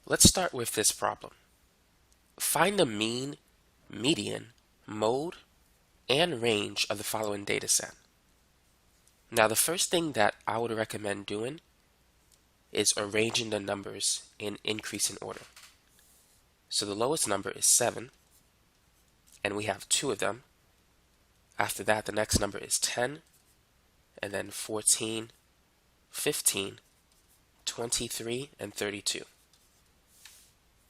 Let's start with this problem. Find the mean, median, mode, and range of the following data set. Now, the first thing that I would recommend doing is arranging the numbers in increasing order. So the lowest number is 7, and we have 2 of them. After that, the next number is 10, and then 14, 15, 23, and 32.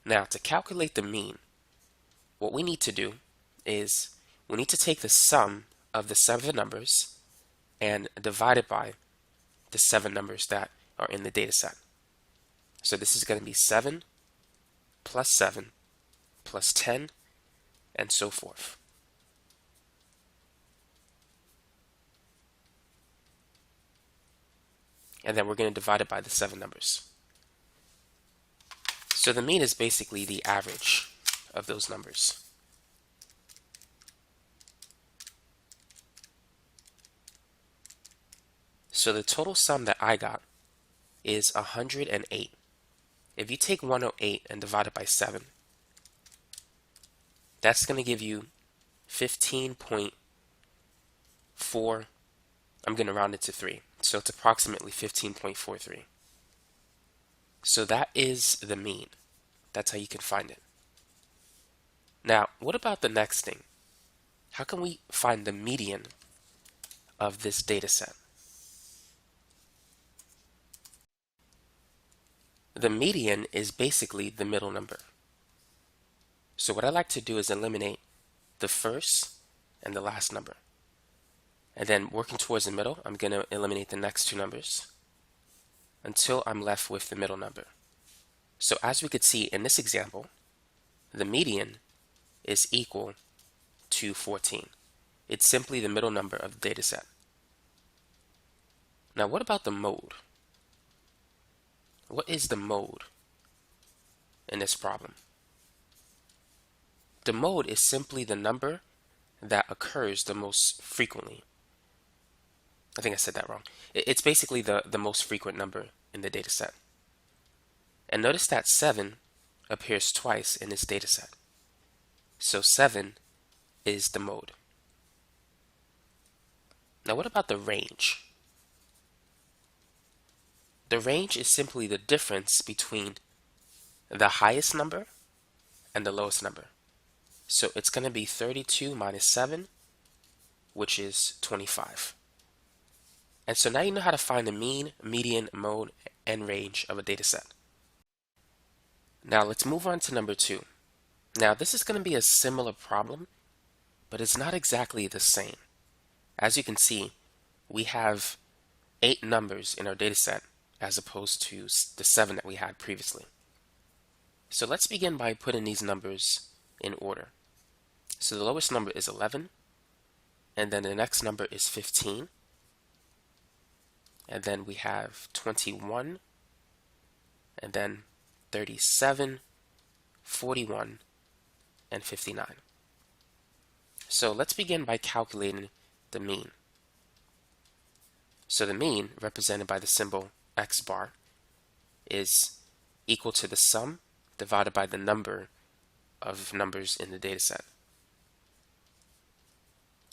Now, to calculate the mean, what we need to do is we need to take the sum of the 7 numbers and divide it by the 7 numbers that are in the data set. So this is going to be 7 plus 7 plus 10 and so forth. And then we're going to divide it by the 7 numbers. So the mean is basically the average of those numbers. So the total sum that I got is 108. If you take 108 and divide it by 7, that's going to give you 15.4. I'm going to round it to 3. So it's approximately 15.43. So that is the mean. That's how you can find it. Now, what about the next thing? How can we find the median of this data set? The median is basically the middle number. So what I like to do is eliminate the first and the last number. And then working towards the middle, I'm going to eliminate the next 2 numbers until I'm left with the middle number. So as we could see in this example, the median is equal to 14. It's simply the middle number of the data set. Now, what about the mode? What is the mode in this problem? The mode is simply the number that occurs the most frequently. I think I said that wrong. It's basically the most frequent number in the data set. And notice that 7 appears twice in this data set. So 7 is the mode. Now what about the range? The range is simply the difference between the highest number and the lowest number. So it's going to be 32 minus 7, which is 25. And so now you know how to find the mean, median, mode, and range of a data set. Now let's move on to number 2. Now this is going to be a similar problem, but it's not exactly the same. As you can see, we have 8 numbers in our data set as opposed to the 7 that we had previously. So let's begin by putting these numbers in order. So the lowest number is 11, and then the next number is 15, and then we have 21, and then 37, 41, and 59. So let's begin by calculating the mean. So the mean, represented by the symbol x bar, is equal to the sum divided by the number of numbers in the data set.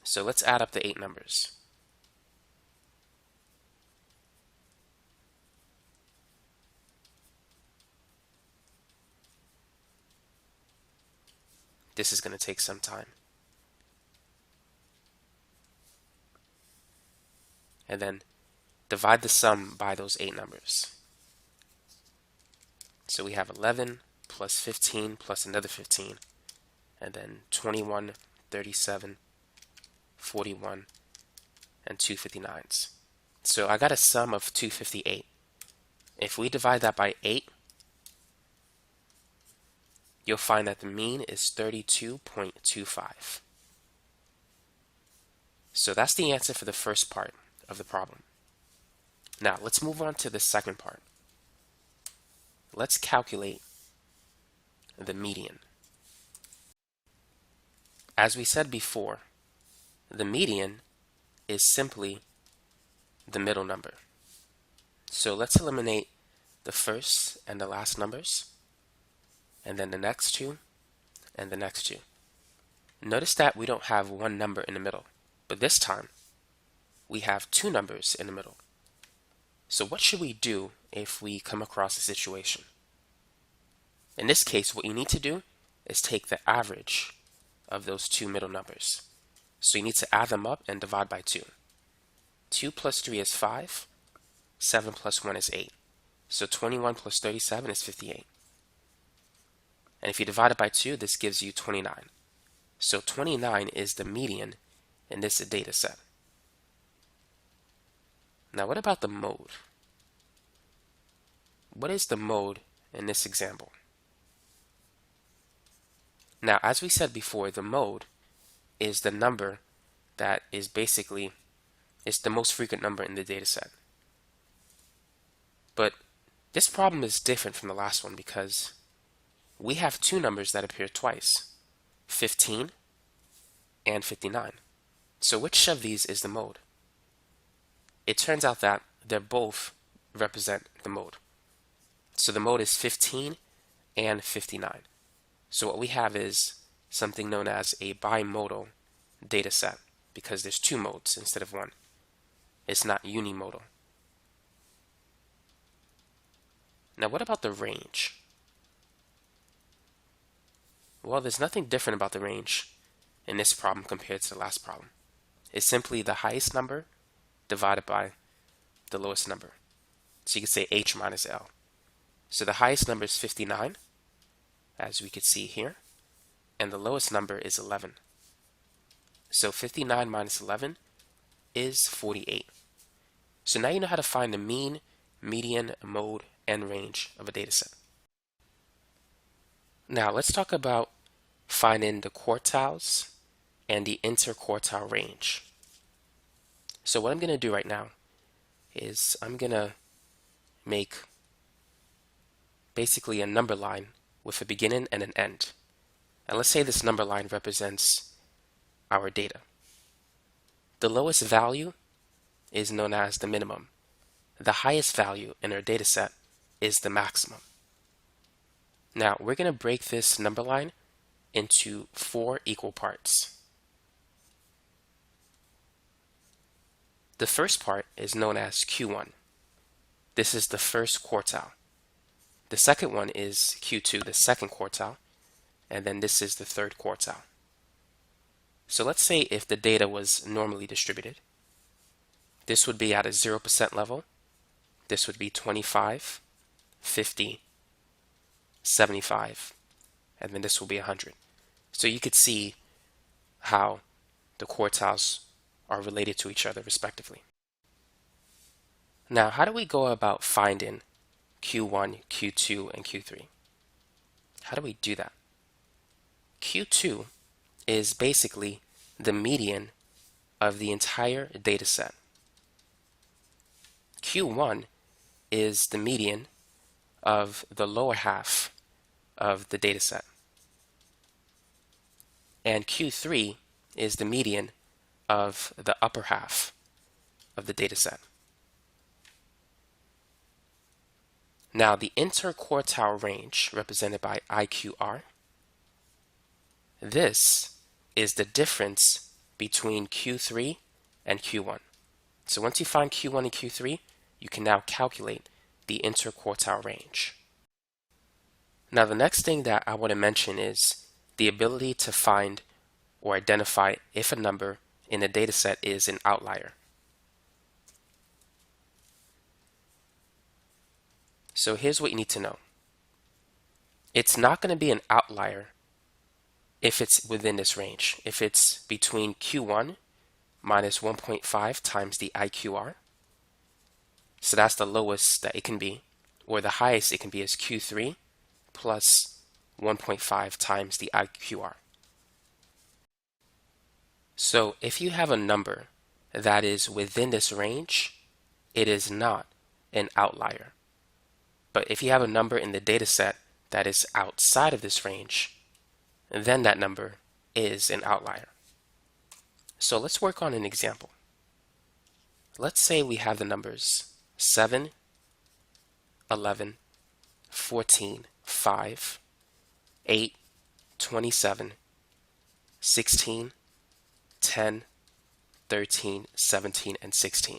So let's add up the 8 numbers. This is going to take some time. And then divide the sum by those 8 numbers. So we have 11 plus 15 plus another 15, and then 21, 37, 41, and 2 59s. So I got a sum of 258. If we divide that by 8, you'll find that the mean is 32.25. So that's the answer for the first part of the problem. Now let's move on to the second part. Let's calculate the median. As we said before, the median is simply the middle number. So let's eliminate the first and the last numbers and then the next two, and the next two. Notice that we don't have one number in the middle, but this time we have two numbers in the middle. So what should we do if we come across a situation? In this case, what you need to do is take the average of those two middle numbers. So you need to add them up and divide by 2. 2 plus 3 is 5. 7 plus 1 is 8. So 21 plus 37 is 58. And if you divide it by 2, this gives you 29. So 29 is the median in this data set. Now what about the mode? What is the mode in this example? Now, as we said before, the mode is the number that is basically, it's the most frequent number in the data set. But this problem is different from the last one because we have two numbers that appear twice, 15 and 59. So which of these is the mode? It turns out that they both represent the mode. So the mode is 15 and 59. So what we have is something known as a bimodal data set because there's two modes instead of one. It's not unimodal. Now what about the range? Well, there's nothing different about the range in this problem compared to the last problem. It's simply the highest number divided by the lowest number. So you could say H minus L. So the highest number is 59, as we could see here, and the lowest number is 11. So 59 minus 11 is 48. So now you know how to find the mean, median, mode, and range of a data set. Now let's talk about finding the quartiles and the interquartile range. So what I'm going to do right now is I'm going to make basically a number line with a beginning and an end. And let's say this number line represents our data. The lowest value is known as the minimum. The highest value in our data set is the maximum. Now we're going to break this number line into 4 equal parts. The first part is known as Q1. This is the first quartile. The second one is Q2, the second quartile, and then this is the third quartile. So let's say if the data was normally distributed, this would be at a 0% level, this would be 25, 50, 75, and then this will be 100. So you could see how the quartiles are related to each other respectively. Now, how do we go about finding Q1, Q2, and Q3? How do we do that? Q2 is basically the median of the entire data set. Q1 is the median of the lower half of the data set. And Q3 is the median of the upper half of the data set. Now the interquartile range represented by IQR, this is the difference between Q3 and Q1. So once you find Q1 and Q3, you can now calculate the interquartile range. Now the next thing that I want to mention is the ability to find or identify if a number in a data set is an outlier. So here's what you need to know. It's not going to be an outlier if it's within this range. If it's between Q1 minus 1.5 times the IQR, so that's the lowest that it can be, or the highest it can be is Q3 plus 1.5 times the IQR. So if you have a number that is within this range, it is not an outlier. But if you have a number in the data set that is outside of this range, then that number is an outlier. So let's work on an example. Let's say we have the numbers 7, 11, 14, 5, 8, 27, 16, 10, 13, 17, and 16.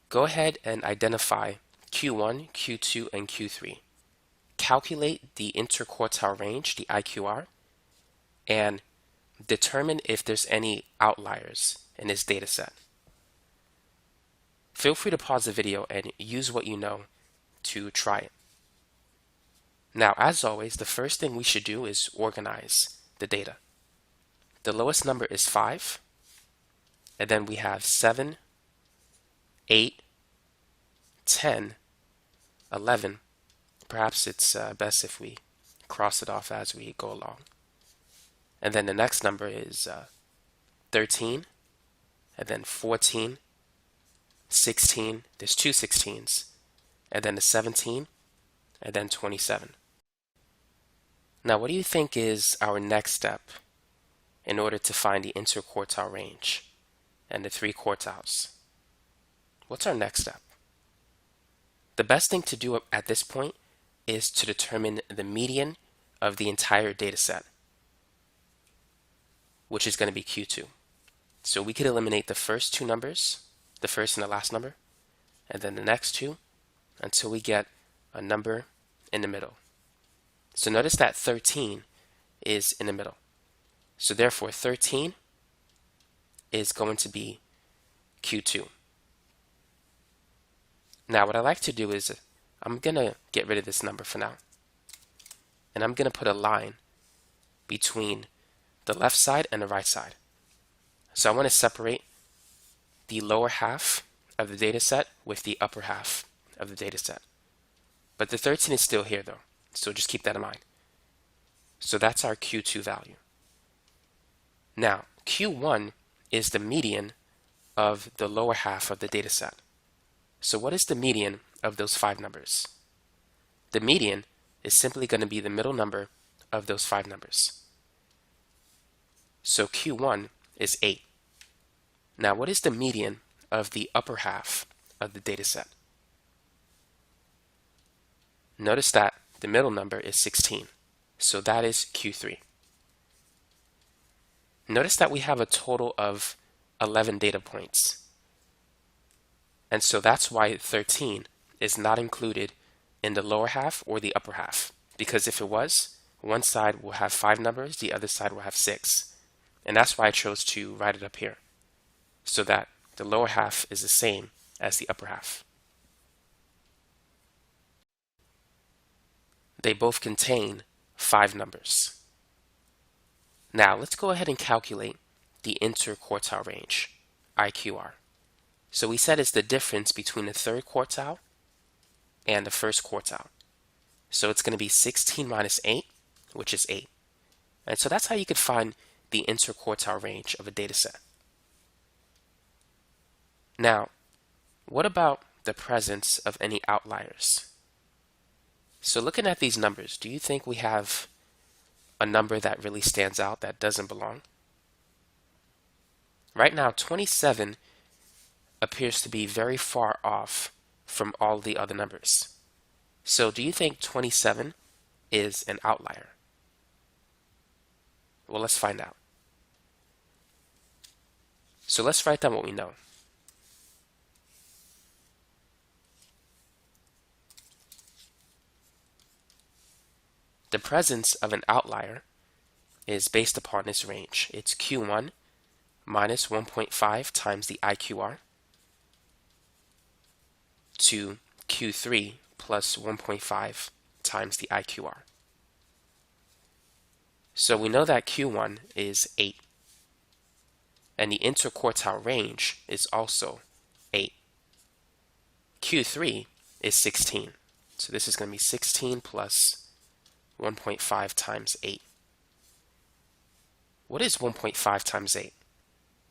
Go ahead and identify Q1, Q2, and Q3. Calculate the interquartile range, the IQR, and determine if there's any outliers in this data set. Feel free to pause the video and use what you know to try it. Now, as always, the first thing we should do is organize the data. The lowest number is 5, and then we have 7, 8, 10, 11. Perhaps it's best if we cross it off as we go along. And then the next number is 13, and then 14, 16, there's two 16s, and then the 17, and then 27. Now, what do you think is our next step in order to find the interquartile range and the three quartiles? What's our next step? The best thing to do at this point is to determine the median of the entire data set, which is going to be Q2. So we could eliminate the first two numbers, the first and the last number, and then the next two until we get a number in the middle. So notice that 13 is in the middle. So therefore 13 is going to be Q2. Now what I like to do is I'm going to get rid of this number for now. And I'm going to put a line between the left side and the right side. So I want to separate the lower half of the data set with the upper half of the data set. But the 13 is still here though, so just keep that in mind. So that's our Q2 value. Now, Q1 is the median of the lower half of the data set. So what is the median of those 5 numbers? The median is simply going to be the middle number of those 5 numbers. So Q1 is 8. Now, what is the median of the upper half of the data set? Notice that the middle number is 16. So that is Q3. Notice that we have a total of 11 data points. And so that's why 13 is not included in the lower half or the upper half. Because if it was, one side will have 5 numbers, the other side will have 6. And that's why I chose to write it up here, so that the lower half is the same as the upper half. They both contain 5 numbers. Now let's go ahead and calculate the interquartile range, IQR. So we said it's the difference between the third quartile and the first quartile. So it's going to be 16 minus 8, which is 8. And so that's how you could find the interquartile range of a data set. Now, what about the presence of any outliers? So looking at these numbers, do you think we have a number that really stands out that doesn't belong? Right now, 27 appears to be very far off from all the other numbers. So do you think 27 is an outlier? Well, let's find out. So let's write down what we know. The presence of an outlier is based upon this range. It's Q1 minus 1.5 times the IQR to Q3 plus 1.5 times the IQR. So we know that Q1 is 8. And the interquartile range is also 8. Q3 is 16. So this is going to be 16 plus 1.5 times 8. What is 1.5 times 8?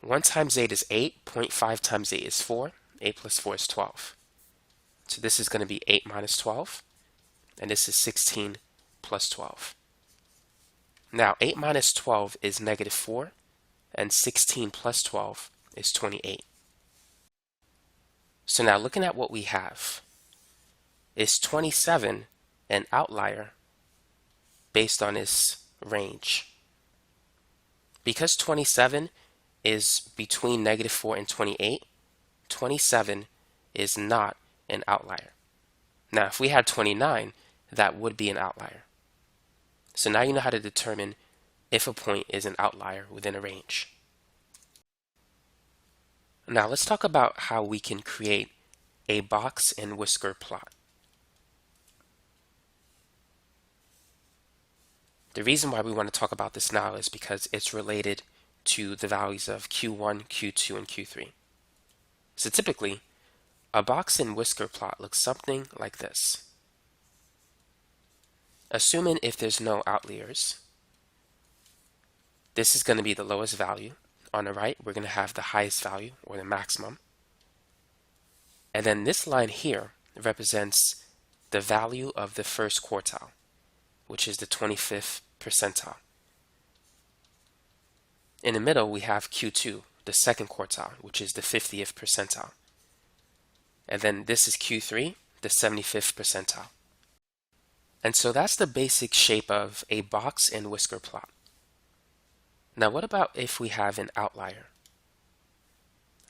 1 times 8 is 8. 0.5 times 8 is 4. 8 plus 4 is 12. So this is going to be 8 minus 12. And this is 16 plus 12. Now 8 minus 12 is negative 4. And 16 plus 12 is 28. So now looking at what we have, is 27 an outlier based on its range. Because 27 is between -4 and 28, 27 is not an outlier. Now, if we had 29, that would be an outlier. So now you know how to determine if a point is an outlier within a range. Now let's talk about how we can create a box and whisker plot. The reason why we want to talk about this now is because it's related to the values of Q1, Q2, and Q3. So typically, a box and whisker plot looks something like this. Assuming if there's no outliers, this is going to be the lowest value. On the right, we're going to have the highest value, or the maximum. And then this line here represents the value of the first quartile, which is the 25th percentile. In the middle, we have Q2, the second quartile, which is the 50th percentile. And then this is Q3, the 75th percentile. And so that's the basic shape of a box and whisker plot. Now what about if we have an outlier?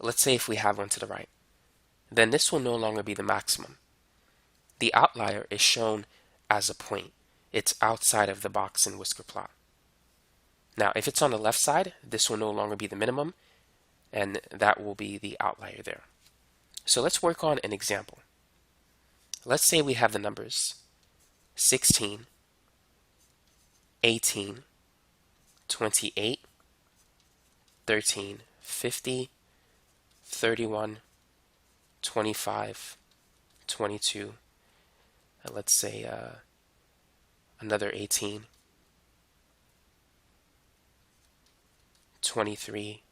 Let's say if we have one to the right. Then this will no longer be the maximum. The outlier is shown as a point. It's outside of the box and whisker plot. Now if it's on the left side, this will no longer be the minimum, and that will be the outlier there. So let's work on an example. Let's say we have the numbers 16, 18, 28, 13, 50, 31, 25, 22, and let's say another 18, 23,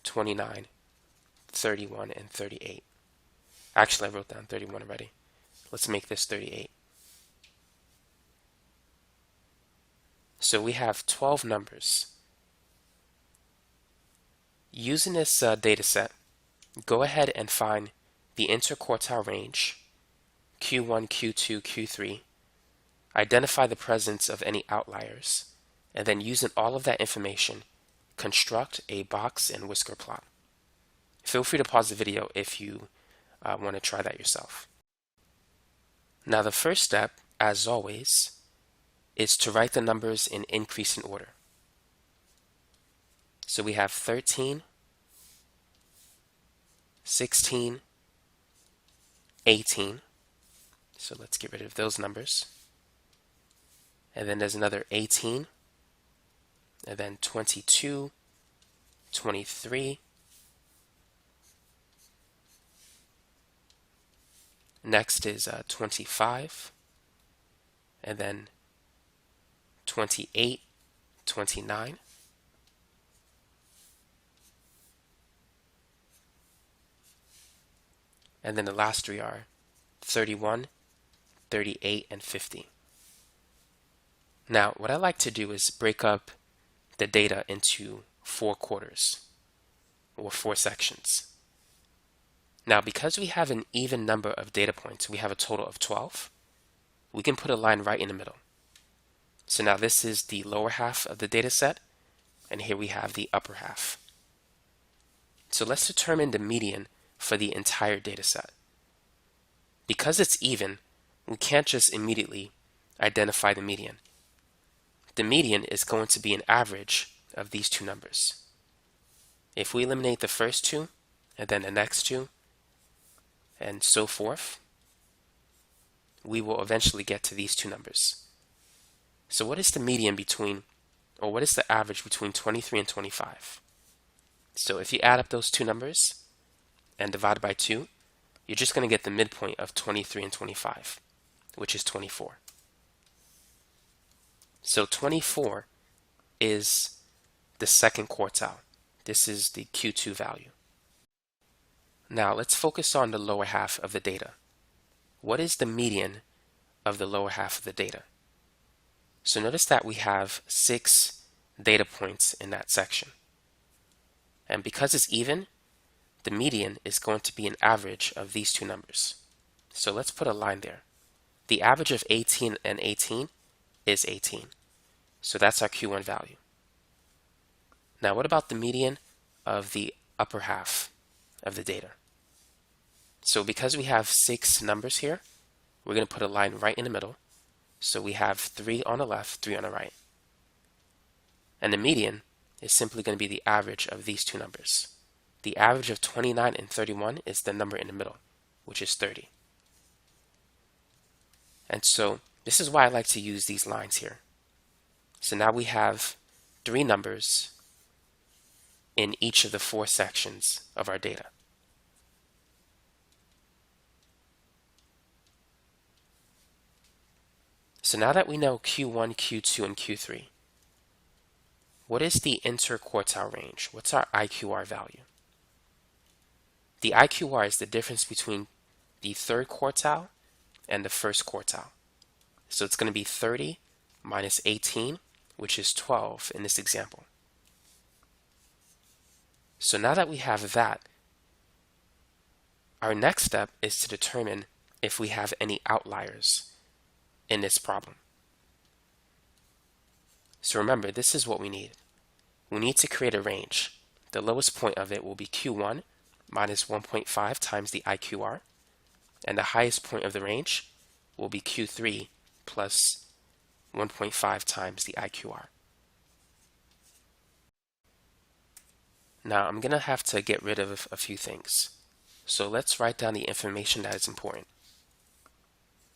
29, 31, and 38. Actually, I wrote down 31 already. Let's make this 38. So we have 12 numbers. Using this data set, go ahead and find the interquartile range, Q1, Q2, Q3, identify the presence of any outliers, and then using all of that information, construct a box and whisker plot. Feel free to pause the video if you want to try that yourself. Now the first step, as always, is to write the numbers in increasing order. So we have 13, 16, 18. So let's get rid of those numbers. And then there's another 18, and then 22, 23. Next is 25, and then 28, 29. And then the last three are 31, 38, and 50. Now, what I like to do is break up the data into 4 quarters, or 4 sections. Now, because we have an even number of data points, we have a total of 12, we can put a line right in the middle. So now this is the lower half of the data set, and here we have the upper half. So let's determine the median for the entire data set. Because it's even, we can't just immediately identify the median. The median is going to be an average of these two numbers. If we eliminate the first two, and then the next two, and so forth, we will eventually get to these two numbers. So what is the median between, or what is the average between 23 and 25? So if you add up those two numbers and divide by 2, you're just going to get the midpoint of 23 and 25, which is 24. So 24 is the second quartile. This is the Q2 value. Now let's focus on the lower half of the data. What is the median of the lower half of the data? So notice that we have 6 data points in that section. And because it's even, the median is going to be an average of these two numbers. So let's put a line there. The average of 18 and 18 is 18. So that's our Q1 value. Now what about the median of the upper half of the data? So because we have 6 numbers here, we're going to put a line right in the middle. So we have 3 on the left, 3 on the right. And the median is simply going to be the average of these two numbers. The average of 29 and 31 is the number in the middle, which is 30. And so this is why I like to use these lines here. So now we have 3 numbers in each of the 4 sections of our data. So now that we know Q1, Q2, and Q3, what is the interquartile range? What's our IQR value? The IQR is the difference between the third quartile and the first quartile. So it's going to be 30 minus 18, which is 12 in this example. So now that we have that, our next step is to determine if we have any outliers in this problem. So remember, this is what we need. We need to create a range. The lowest point of it will be Q1 minus 1.5 times the IQR, and the highest point of the range will be Q3 plus 1.5 times the IQR. Now I'm going to have to get rid of a few things. So let's write down the information that is important.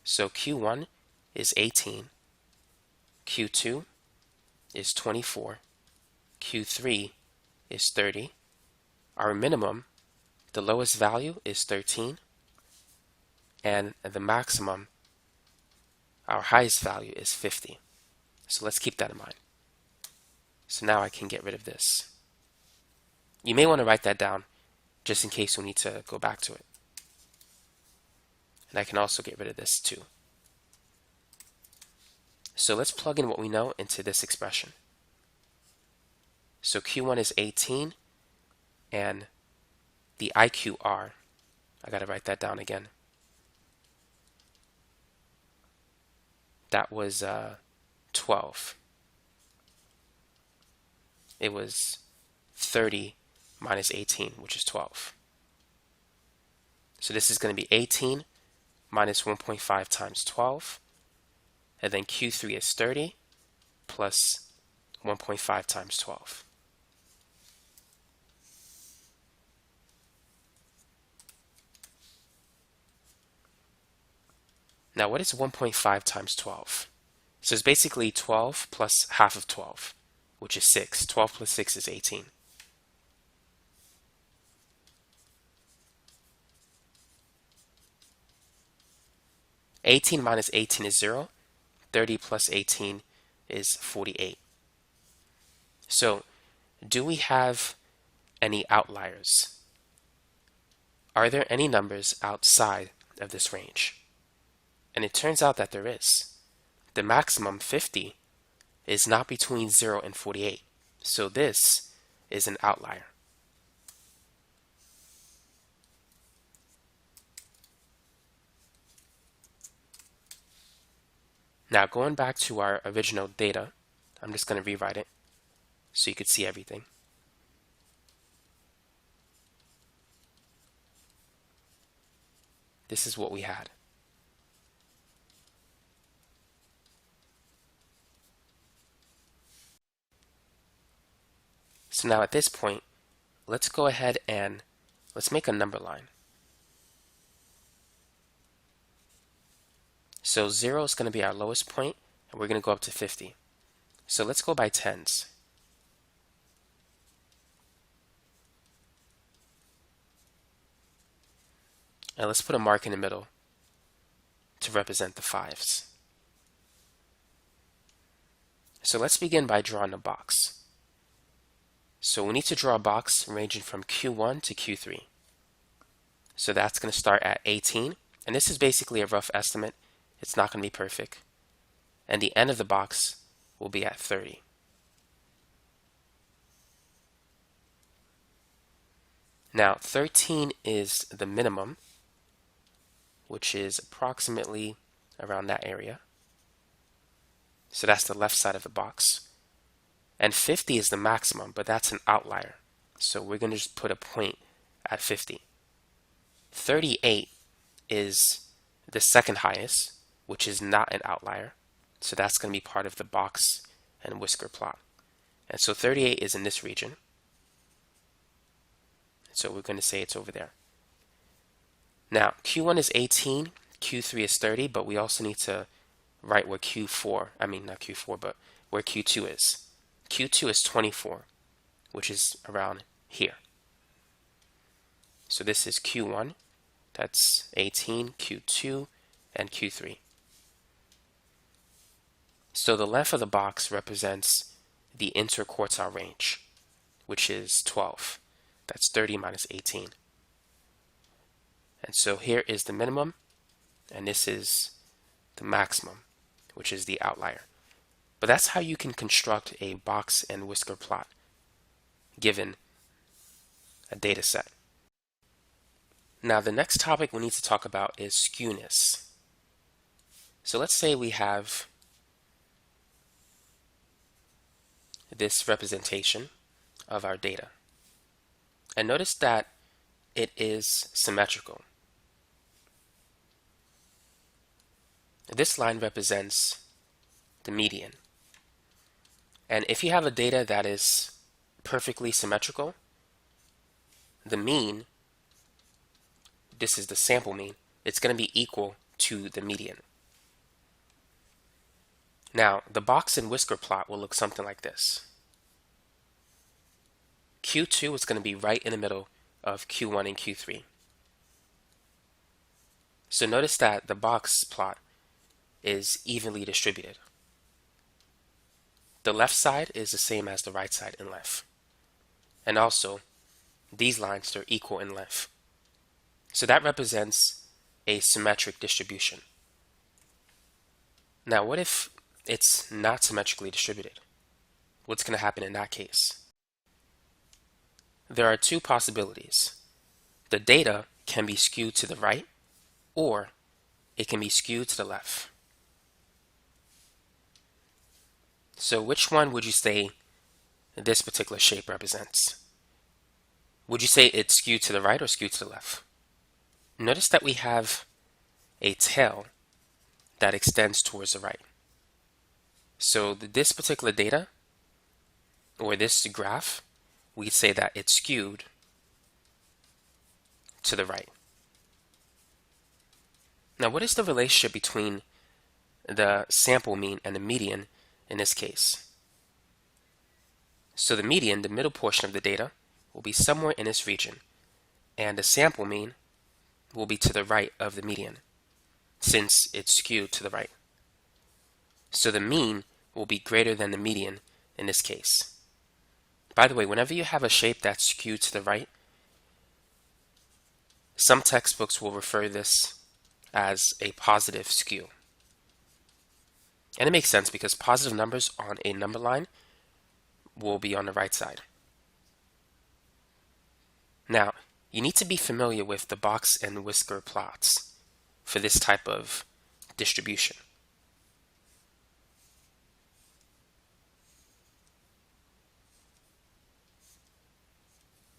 So Q1 is 18, Q2 is 24, Q3 is 30, our minimum, the lowest value is 13, and the maximum, our highest value is 50. So let's keep that in mind. So now I can get rid of this. You may want to write that down just in case we need to go back to it. And I can also get rid of this too. So let's plug in what we know into this expression. So Q1 is 18, and the IQR, I got to write that down again. That was 12. It was 30 minus 18, which is 12. So this is going to be 18 minus 1.5 times 12. And then Q3 is 30 plus 1.5 times 12. Now what is 1.5 times 12? So it's basically 12 plus half of 12, which is 6. 12 plus 6 is 18. Minus 18 is 0. 30 plus 18 is 48. So, do we have any outliers? Are there any numbers outside of this range? And it turns out that there is. The maximum, 50, is not between 0 and 48. So this is an outlier. Now going back to our original data, I'm just going to rewrite it so you could see everything. This is what we had. So now at this point, let's go ahead and let's make a number line. So 0 is going to be our lowest point, and we're going to go up to 50. So let's go by tens. And let's put a mark in the middle to represent the fives. So let's begin by drawing a box. So we need to draw a box ranging from Q1 to Q3. So that's going to start at 18, and this is basically a rough estimate. It's not going to be perfect. And the end of the box will be at 30. Now 13 is the minimum, which is approximately around that area. So that's the left side of the box. And 50 is the maximum, but that's an outlier. So we're going to just put a point at 50. 38 is the second highest, which is not an outlier. So that's going to be part of the box and whisker plot. And so 38 is in this region. So we're going to say it's over there. Now, Q1 is 18, Q3 is 30, but we also need to write where not Q4, but where Q2 is. Q2 is 24, which is around here. So this is Q1, that's 18, Q2, and Q3. So the length of the box represents the interquartile range, which is 12. That's 30 minus 18. And so here is the minimum, and this is the maximum, which is the outlier. But that's how you can construct a box and whisker plot given a data set. Now the next topic we need to talk about is skewness. So let's say we have this representation of our data. And notice that it is symmetrical. This line represents the median. And if you have a data that is perfectly symmetrical, the mean, this is the sample mean, it's going to be equal to the median. Now, the box and whisker plot will look something like this. Q2 is going to be right in the middle of Q1 and Q3. So notice that the box plot is evenly distributed. The left side is the same as the right side in length. And also, these lines are equal in length. So that represents a symmetric distribution. Now, what if it's not symmetrically distributed? What's going to happen in that case? There are two possibilities. The data can be skewed to the right, or it can be skewed to the left. So which one would you say this particular shape represents? Would you say it's skewed to the right or skewed to the left? Notice that we have a tail that extends towards the right. So this particular data, or this graph, we could say that it's skewed to the right. Now, what is the relationship between the sample mean and the median in this case? So the median, the middle portion of the data, will be somewhere in this region, and the sample mean will be to the right of the median, since it's skewed to the right. So the mean will be greater than the median in this case. By the way, whenever you have a shape that's skewed to the right, some textbooks will refer this as a positive skew. And it makes sense because positive numbers on a number line will be on the right side. Now, you need to be familiar with the box and whisker plots for this type of distribution.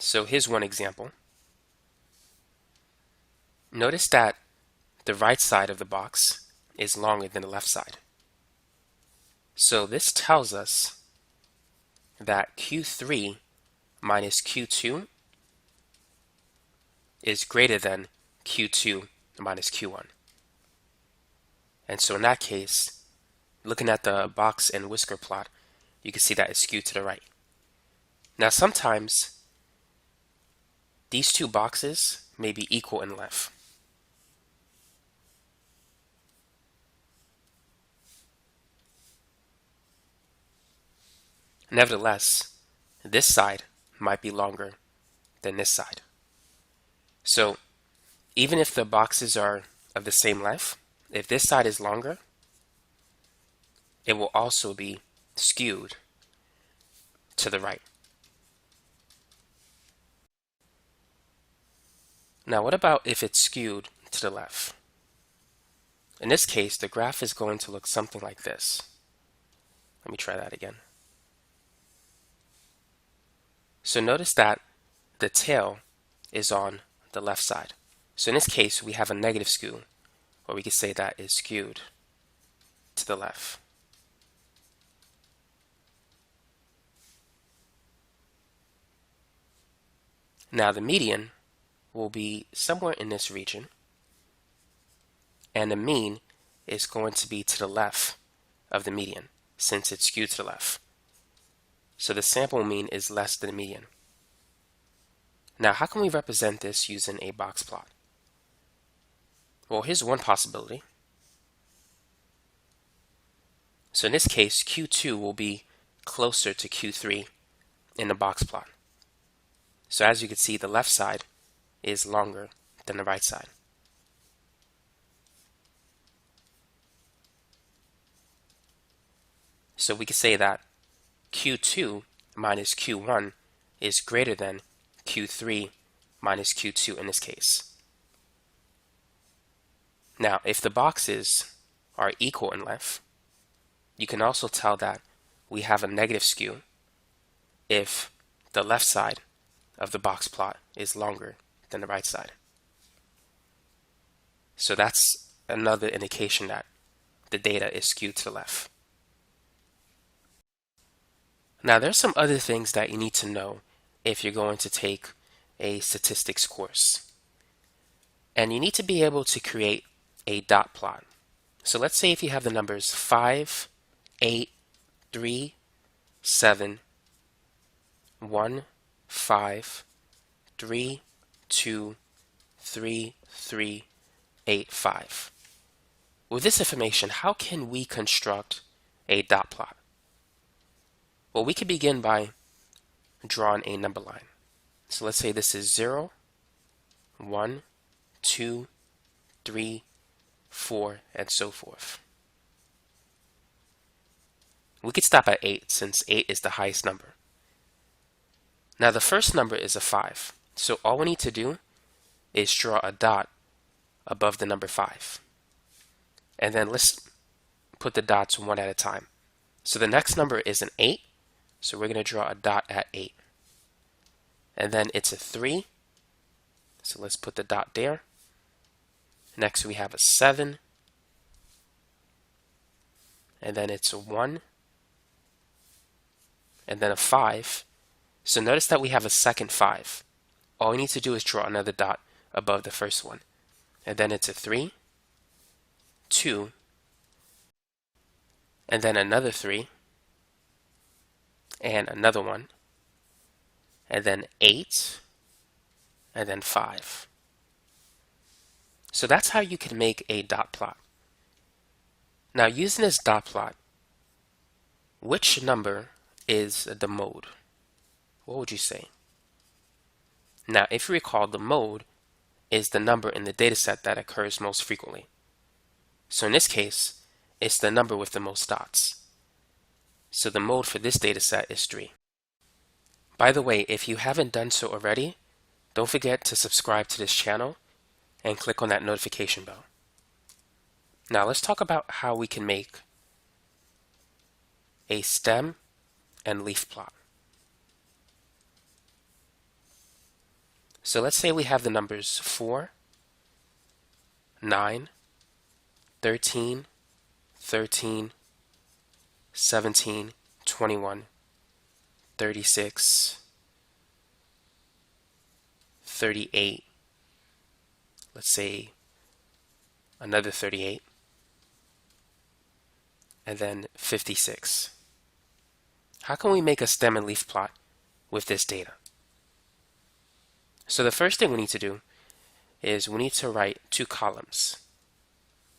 So here's one example. Notice that the right side of the box is longer than the left side. So this tells us that Q3 minus Q2 is greater than Q2 minus Q1. And so in that case, looking at the box and whisker plot, you can see that it's skewed to the right. Now sometimes these two boxes may be equal in length. Nevertheless, this side might be longer than this side. So even if the boxes are of the same length, if this side is longer, it will also be skewed to the right. Now what about if it's skewed to the left? In this case, the graph is going to look something like this. Let me try that again. So notice that the tail is on the left side. So in this case, we have a negative skew, or we could say that is skewed to the left. Now the median will be somewhere in this region, and the mean is going to be to the left of the median, since it's skewed to the left. So the sample mean is less than the median. Now, how can we represent this using a box plot? Well, here's one possibility. So in this case, Q2 will be closer to Q3 in the box plot. So as you can see, the left side is longer than the right side. So we can say that Q2 minus Q1 is greater than Q3 minus Q2 in this case. Now, if the boxes are equal in length, you can also tell that we have a negative skew if the left side of the box plot is longer than the right side. So that's another indication that the data is skewed to the left. Now, there's some other things that you need to know if you're going to take a statistics course. And you need to be able to create a dot plot. So let's say if you have the numbers 5, 8, 3, 7, 1, 5, 3, 2, 3, 3, 8, 5. With this information, how can we construct a dot plot? Well, we can begin by drawing a number line. So let's say this is 0, 1, 2, 3, 4, and so forth. We could stop at 8 since 8 is the highest number. Now the first number is a 5. So all we need to do is draw a dot above the number 5. And then let's put the dots one at a time. So the next number is an 8. So we're going to draw a dot at 8. And then it's a 3. So let's put the dot there. Next we have a 7. And then it's a 1. And then a 5. So notice that we have a second 5. All we need to do is draw another dot above the first one. And then it's a 3, 2, and then another 3, and another 1, and then 8, and then 5. So that's how you can make a dot plot. Now, using this dot plot, which number is the mode? What would you say? Now, if you recall, the mode is the number in the dataset that occurs most frequently. So in this case, it's the number with the most dots. So the mode for this dataset is 3. By the way, if you haven't done so already, don't forget to subscribe to this channel and click on that notification bell. Now let's talk about how we can make a stem and leaf plot. So let's say we have the numbers 4, 9, 13, 13, 17, 21, 36, 38, let's say another 38, and then 56. How can we make a stem and leaf plot with this data? So the first thing we need to do is we need to write 2 columns.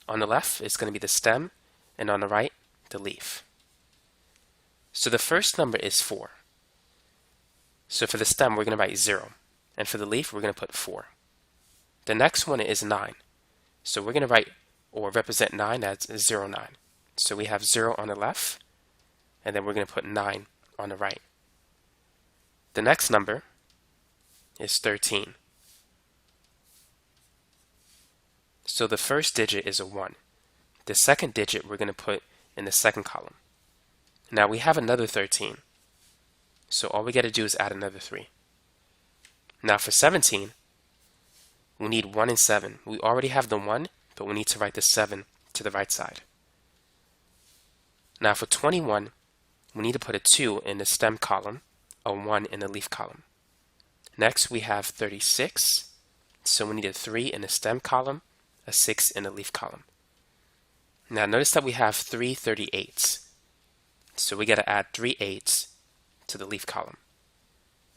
On the left, it's going to be the stem, and on the right, the leaf. So the first number is 4. So for the stem, we're going to write 0. And for the leaf, we're going to put 4. The next one is 9. So we're going to write or represent 9 as 0, 9. So we have 0 on the left, and then we're going to put 9 on the right. The next number is 13. So the first digit is a 1. The second digit we're going to put in the second column. Now we have another 13. So all we got to do is add another 3. Now for 17, we need 1 and 7. We already have the 1, but we need to write the 7 to the right side. Now for 21, we need to put a 2 in the stem column, a 1 in the leaf column. Next we have 36, so we need a 3 in the stem column, a 6 in the leaf column. Now notice that we have 3 38s, so we got to add 3 8s to the leaf column.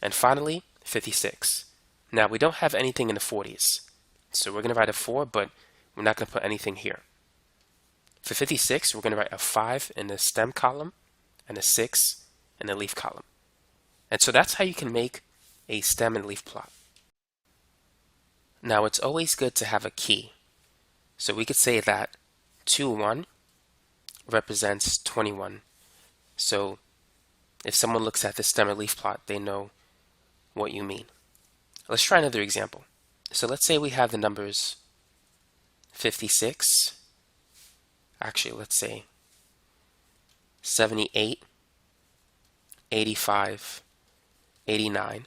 And finally, 56. Now we don't have anything in the 40s, so we're going to write a 4, but we're not going to put anything here. For 56, we're going to write a 5 in the stem column and a 6 in the leaf column. And so that's how you can make a stem and leaf plot. Now it's always good to have a key. So we could say that 2, 1 represents 21. So if someone looks at the stem or leaf plot, they know what you mean. Let's try another example. So let's say we have the numbers 56, actually let's say 78, 85, 89,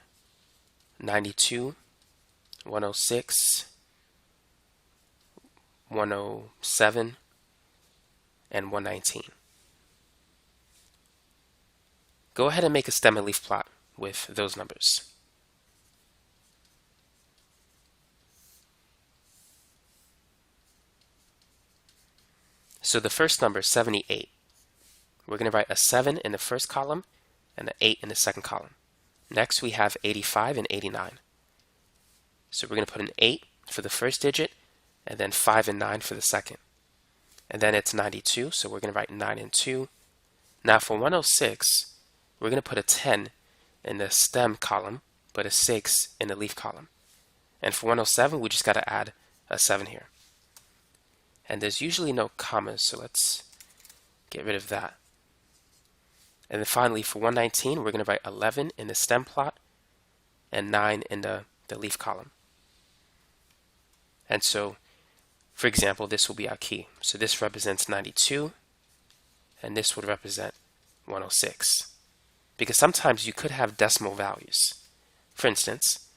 92, 106, 107, and 119. Go ahead and make a stem and leaf plot with those numbers. So the first number, 78, we're going to write a 7 in the first column and an 8 in the second column. Next we have 85 and 89. So we're going to put an 8 for the first digit and then 5 and 9 for the second. And then it's 92, so we're going to write 9 and 2. Now for 106, we're going to put a 10 in the stem column, but a 6 in the leaf column. And for 107, we just got to add a 7 here. And there's usually no commas, so let's get rid of that. And then finally for 119, we're going to write 11 in the stem plot and 9 in the leaf column. And so, for example, this will be our key. So this represents 92, and this would represent 106. Because sometimes you could have decimal values. For instance,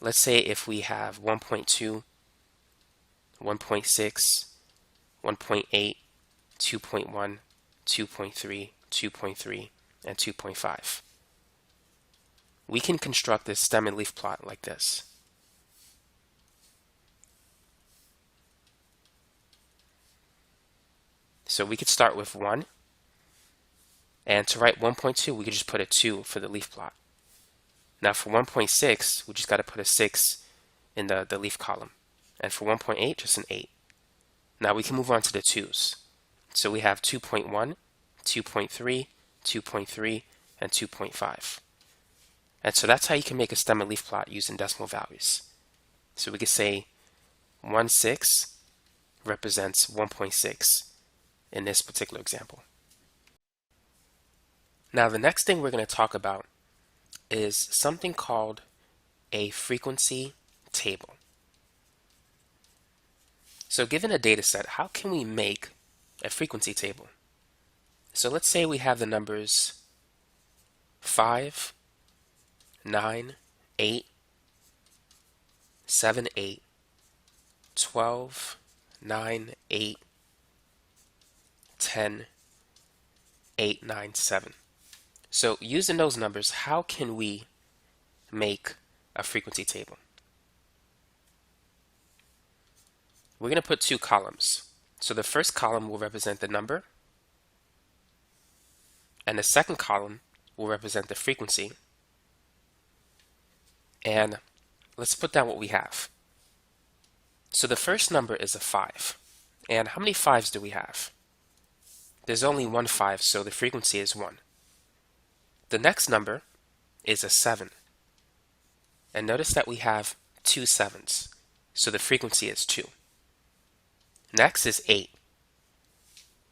let's say if we have 1.2, 1.6, 1.8, 2.1, 2.3, 2.3, and 2.5. We can construct this stem and leaf plot like this. So we could start with 1, and to write 1.2, we could just put a 2 for the leaf plot. Now for 1.6, we just got to put a 6 in the leaf column. And for 1.8, just an 8. Now we can move on to the 2's. So we have 2.1, 2.3, 2.3, and 2.5. And so that's how you can make a stem and leaf plot using decimal values. So we could say 1/6 represents 1.6 in this particular example. Now the next thing we're going to talk about is something called a frequency table. So given a data set, how can we make a frequency table? So let's say we have the numbers 5, 9, 8, 7, 8, 12, 9, 8, 10, 8, 9, 7. So using those numbers, how can we make a frequency table? We're going to put 2 columns. So the first column will represent the number, and the second column will represent the frequency. And let's put down what we have. So the first number is a 5. And how many 5s do we have? There's only one 5, so the frequency is 1. The next number is a 7. And notice that we have 2 7s, so the frequency is 2. Next is 8.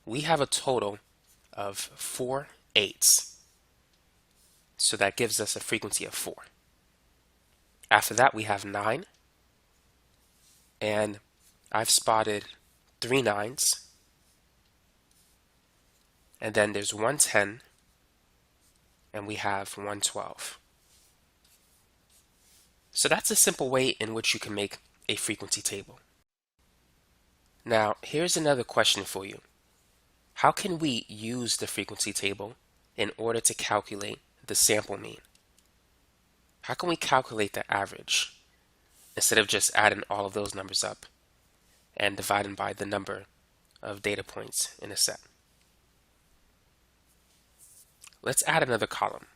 We have a total of 4 8s, so that gives us a frequency of 4. After that we have 9, and I've spotted 3 9s, and then there's 110, and we have 112. So that's a simple way in which you can make a frequency table. Now, here's another question for you. How can we use the frequency table in order to calculate the sample mean? How can we calculate the average instead of just adding all of those numbers up and dividing by the number of data points in a set? Let's add another column,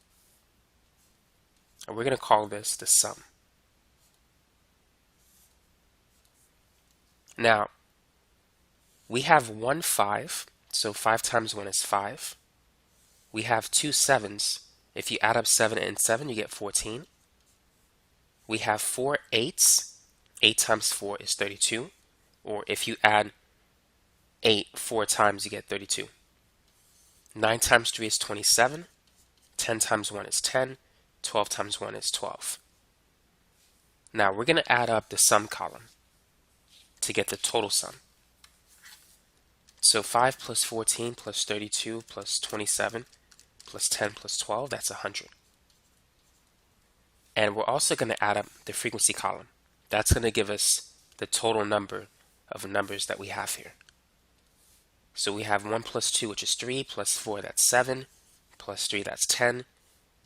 and we're going to call this the sum. Now, we have 1 5, so 5 times 1 is 5. We have 2 7s. If you add up 7 and 7, you get 14. We have 4 8s. 8 times 4 is 32. Or if you add 8 4 times, you get 32. 9 times 3 is 27. 10 times 1 is 10. 12 times 1 is 12. Now we're going to add up the sum column to get the total sum. So 5 plus 14 plus 32 plus 27 plus 10 plus 12, that's 100. And we're also going to add up the frequency column. That's going to give us the total number of numbers that we have here. So we have 1 plus 2, which is 3, plus 4, that's 7, plus 3, that's 10,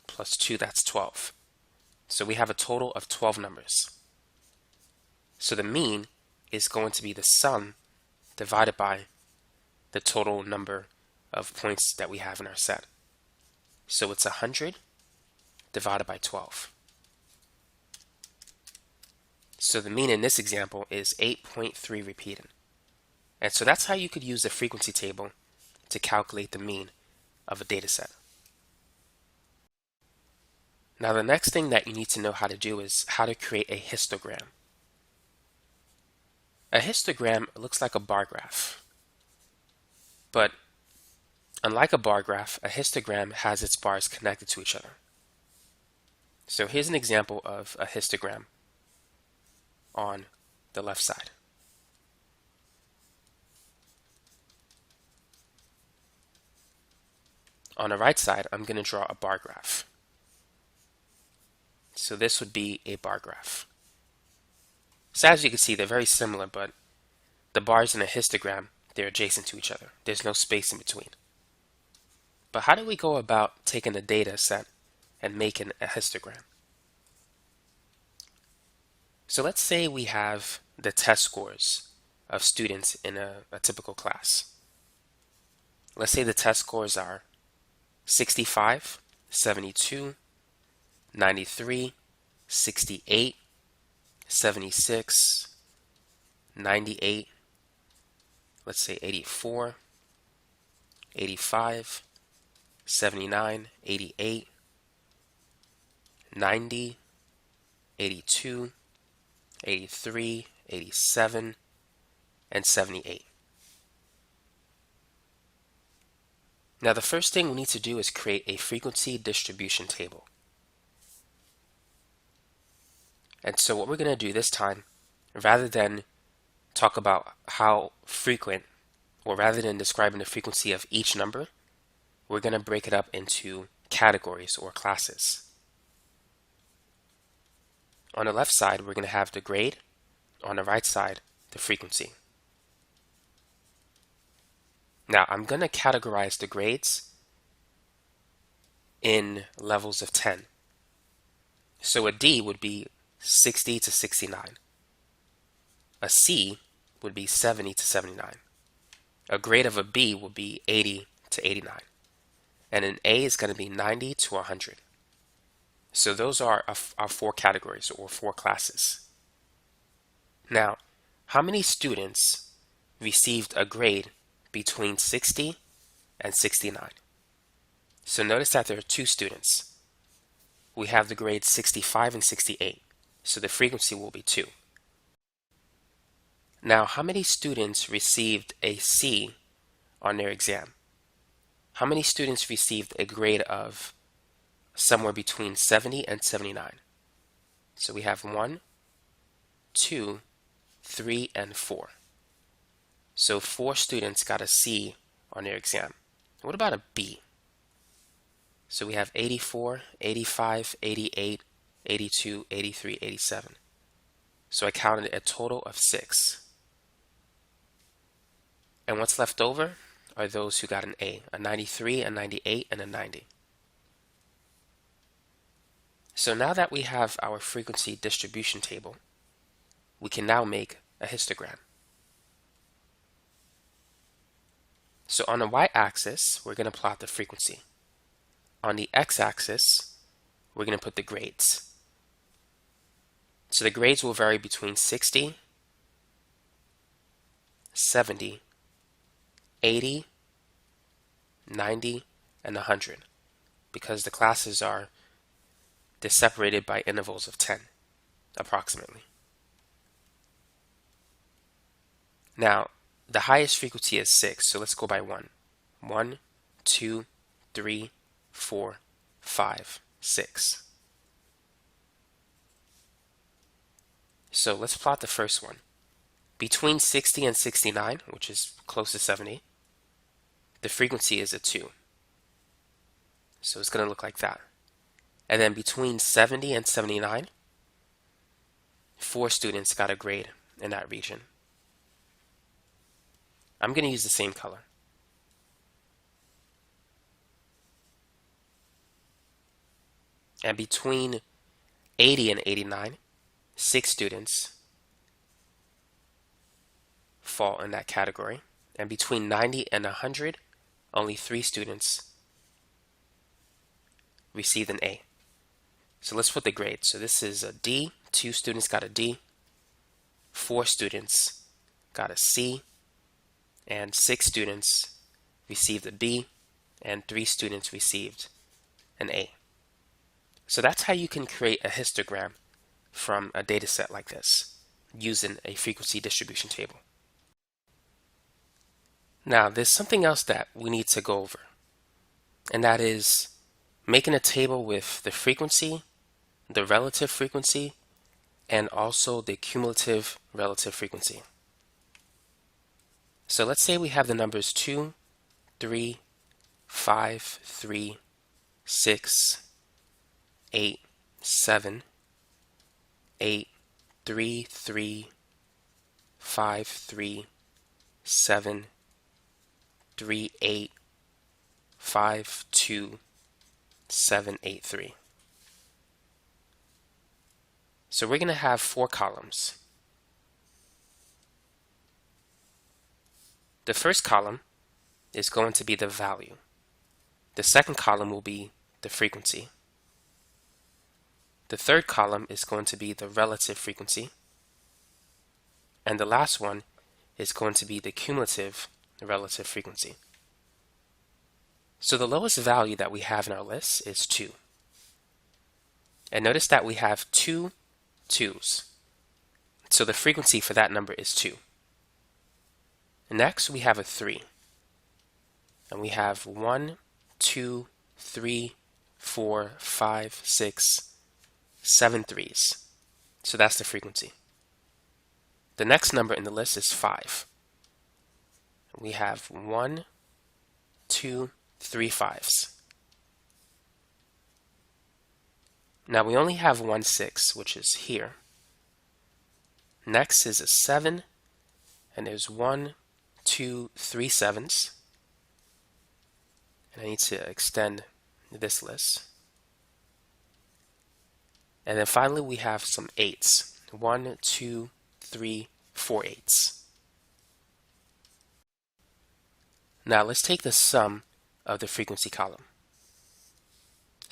plus 2, that's 12. So we have a total of 12 numbers. So the mean is going to be the sum divided by the total number of points that we have in our set. So it's 100 divided by 12. So the mean in this example is 8.3 repeated. And so that's how you could use the frequency table to calculate the mean of a data set. Now the next thing that you need to know how to do is how to create a histogram. A histogram looks like a bar graph. But unlike a bar graph, a histogram has its bars connected to each other. So here's an example of a histogram on the left side. On the right side, I'm going to draw a bar graph. So this would be a bar graph. So as you can see, they're very similar, but the bars in a histogram, they're adjacent to each other. There's no space in between. But how do we go about taking a data set and making a histogram? So let's say we have the test scores of students in a typical class. Let's say the test scores are 65, 72, 93, 68, 76, 98, let's say 84, 85, 79, 88, 90, 82, 83, 87, and 78. Now the first thing we need to do is create a frequency distribution table. And so what we're going to do this time, rather than talk about how frequent, or rather than describing the frequency of each number, we're going to break it up into categories or classes. On the left side, we're going to have the grade. On the right side, the frequency. Now, I'm going to categorize the grades in levels of 10. So a D would be 60 to 69. A C would be 70 to 79. A grade of a B would be 80 to 89. And an A is going to be 90 to 100. So those are our 4 categories or 4 classes. Now, how many students received a grade between 60 and 69? So notice that there are 2 students. We have the grades 65 and 68. So the frequency will be 2. Now, how many students received a C on their exam? How many students received a grade of somewhere between 70 and 79? So we have 1, 2, 3, and 4. So 4 students got a C on their exam. What about a B? So we have 84, 85, 88, 82, 83, 87. So I counted a total of 6. And what's left over are those who got an a 93, a 98, and a 90. So now that we have our frequency distribution table, we can now make a histogram. So on the y-axis, we're going to plot the frequency. On the x-axis, we're going to put the grades. So the grades will vary between 60, 70, 80, 90, and 100, because the classes are separated by intervals of 10, approximately. Now, the highest frequency is 6, so let's go by 1. 1, 2, 3, 4, 5, 6. So let's plot the first one. Between 60 and 69, which is close to 70, the frequency is a 2. So it's going to look like that. And then between 70 and 79, 4 students got a grade in that region. I'm going to use the same color. And between 80 and 89, 6 students fall in that category. And between 90 and 100, only 3 students received an A. So let's put the grade. So this is a D. 2 students got a D. 4 students got a C. And 6 students received a B. And 3 students received an A. So that's how you can create a histogram from a data set like this using a frequency distribution table. Now, there's something else that we need to go over, and that is making a table with the frequency, the relative frequency, and also the cumulative relative frequency. So let's say we have the numbers 2, 3, 5, 3, 6, 8, 7, 8, 3, 3, 5, 3, 7, 3, 8, 5, 2, 7, 8, 3. So we're going to have 4 columns. The first column is going to be the value. The second column will be the frequency. The third column is going to be the relative frequency. And the last one is going to be the cumulative relative frequency. So the lowest value that we have in our list is 2. And notice that we have 2 2's. So the frequency for that number is 2. Next, we have a 3. And we have 1, 2, 3, 4, 5, 6, 7 3's. So that's the frequency. The next number in the list is 5. We have 1, 2, 3 5's. Now we only have 1 6, which is here. Next is a 7, and there's 1, 2, 3 7's. And I need to extend this list. And then finally we have some 8's. 1, 2, 3, 4 8's. Now let's take the sum of the frequency column.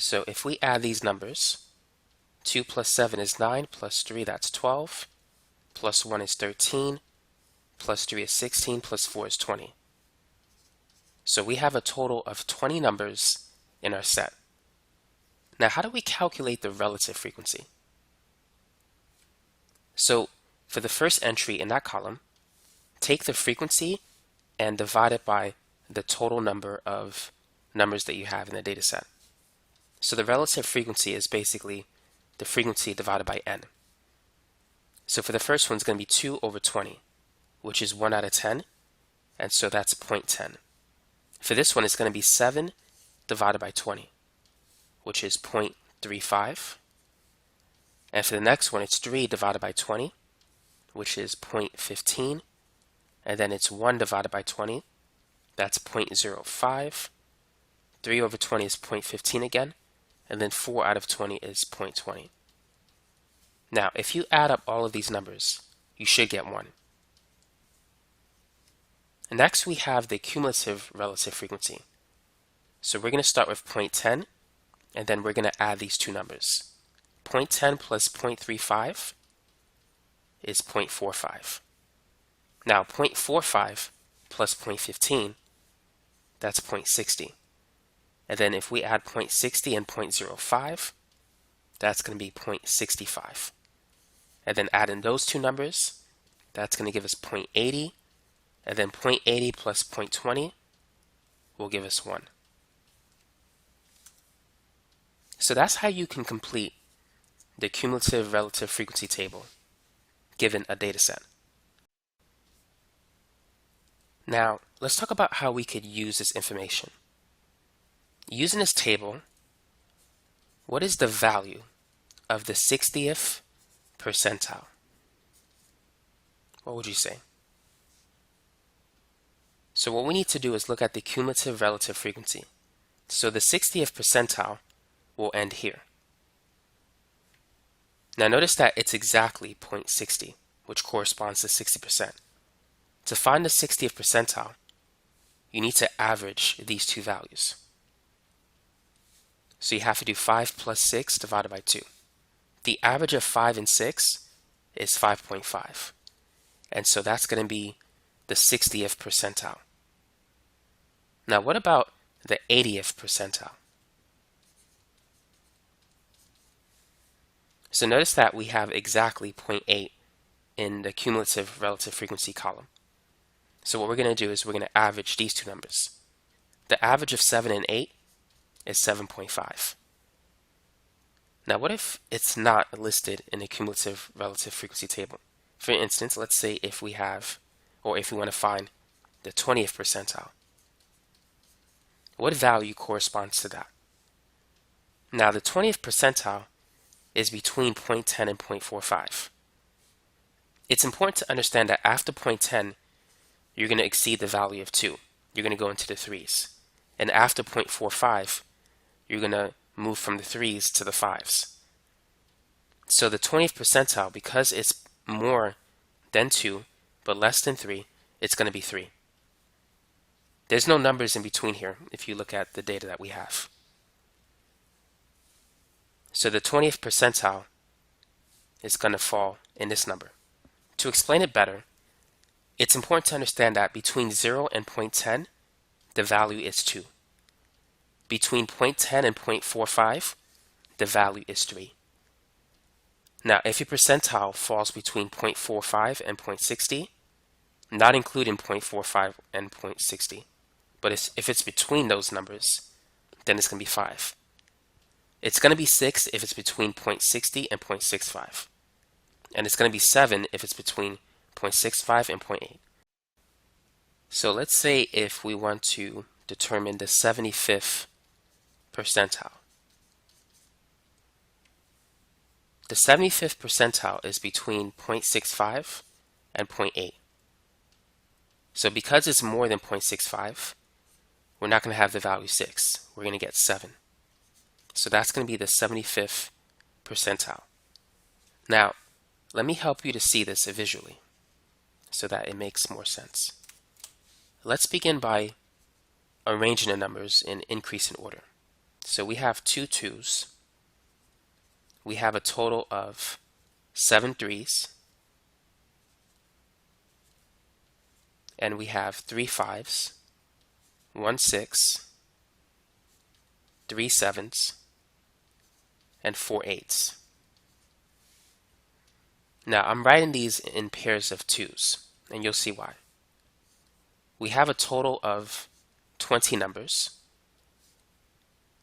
So if we add these numbers, 2 plus 7 is 9, plus 3 that's 12, plus 1 is 13, plus 3 is 16, plus 4 is 20. So we have a total of 20 numbers in our set. Now how do we calculate the relative frequency? So for the first entry in that column, take the frequency and divide it by the total number of numbers that you have in the data set. So the relative frequency is basically the frequency divided by n. So for the first one, it's going to be 2 over 20, which is 1 out of 10, and so that's 0.10. For this one, it's going to be 7 divided by 20, which is 0.35. And for the next one, it's 3 divided by 20, which is 0.15. And then it's 1 divided by 20, that's 0.05. 3 over 20 is 0.15 again, and then 4 out of 20 is 0.20. Now, if you add up all of these numbers, you should get 1. And next, we have the cumulative relative frequency. So we're going to start with 0.10, and then we're going to add these two numbers. 0.10 plus 0.35 is 0.45. Now, 0.45 plus 0.15, that's 0.60. And then if we add 0.60 and 0.05, that's going to be 0.65. And then add in those two numbers, that's going to give us 0.80. And then 0.80 plus 0.20 will give us 1. So that's how you can complete the cumulative relative frequency table given a data set. Now, let's talk about how we could use this information. Using this table, what is the value of the 60th percentile? What would you say? So what we need to do is look at the cumulative relative frequency. So the 60th percentile will end here. Now notice that it's exactly 0.60, which corresponds to 60%. To find the 60th percentile, you need to average these two values. So you have to do 5 plus 6 divided by 2. The average of 5 and 6 is 5.5. And so that's going to be the 60th percentile. Now what about the 80th percentile? So notice that we have exactly 0.8 in the cumulative relative frequency column. So what we're going to do is we're going to average these two numbers. The average of 7 and 8 is 7.5. Now what if it's not listed in the cumulative relative frequency table? For instance, let's say if we have, or if we want to find the 20th percentile. What value corresponds to that? Now the 20th percentile is between 0.10 and 0.45. It's important to understand that after 0.10, you're going to exceed the value of 2. You're going to go into the 3s. And after 0.45, you're going to move from the 3s to the 5s. So the 20th percentile, because it's more than 2, but less than 3, it's going to be 3. There's no numbers in between here if you look at the data that we have. So the 20th percentile is going to fall in this number. To explain it better, it's important to understand that between 0 and 0.10, the value is 2. Between 0.10 and 0.45, the value is 3. Now, if your percentile falls between 0.45 and 0.60, not including 0.45 and 0.60, but if it's between those numbers, then it's going to be 5. It's going to be 6 if it's between 0.60 and 0.65. And it's going to be 7 if it's between 0.65 and 0.8. So let's say if we want to determine the 75th percentile. The 75th percentile is between 0.65 and 0.8. So because it's more than 0.65, we're not going to have the value 6. We're going to get 7. So that's going to be the 75th percentile. Now, let me help you to see this visually so that it makes more sense. Let's begin by arranging the numbers in increasing order. So we have 2 2s. We have a total of 7 3s. And we have 3 5s, 1 6, 3 7s, and 4 8s. Now I'm writing these in pairs of 2s, and you'll see why. We have a total of 20 numbers,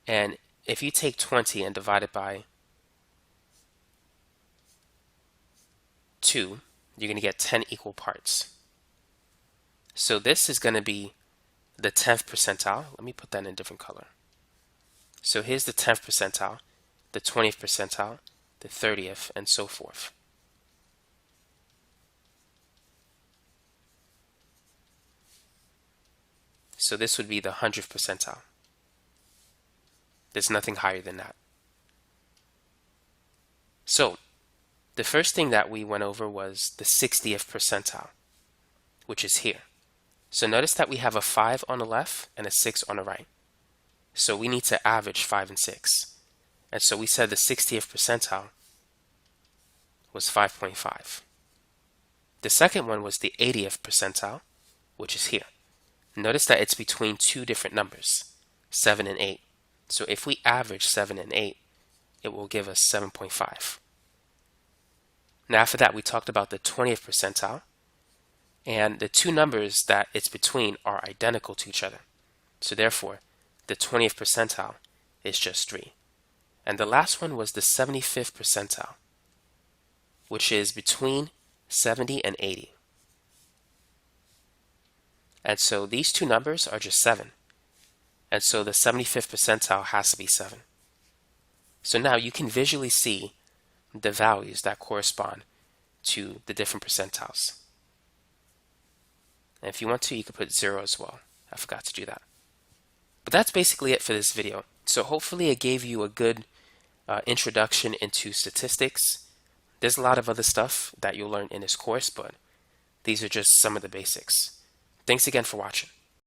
and if you take 20 and divide it by 2, you're going to get 10 equal parts. So this is going to be the 10th percentile. Let me put that in a different color. So here's the 10th percentile, the 20th percentile, the 30th, and so forth. So this would be the 100th percentile. There's nothing higher than that. So the first thing that we went over was the 60th percentile, which is here. So notice that we have a 5 on the left and a 6 on the right. So we need to average 5 and 6. And so we said the 60th percentile was 5.5. The second one was the 80th percentile, which is here. Notice that it's between two different numbers, 7 and 8. So if we average 7 and 8, it will give us 7.5. Now after that, we talked about the 20th percentile, and the two numbers that it's between are identical to each other. So therefore, the 20th percentile is just 3. And the last one was the 75th percentile, which is between 70 and 80. And so these two numbers are just 7. And so the 75th percentile has to be 7. So now you can visually see the values that correspond to the different percentiles. And if you want to, you could put 0 as well. I forgot to do that. But that's basically it for this video. So hopefully it gave you a good introduction into statistics. There's a lot of other stuff that you'll learn in this course, but these are just some of the basics. Thanks again for watching.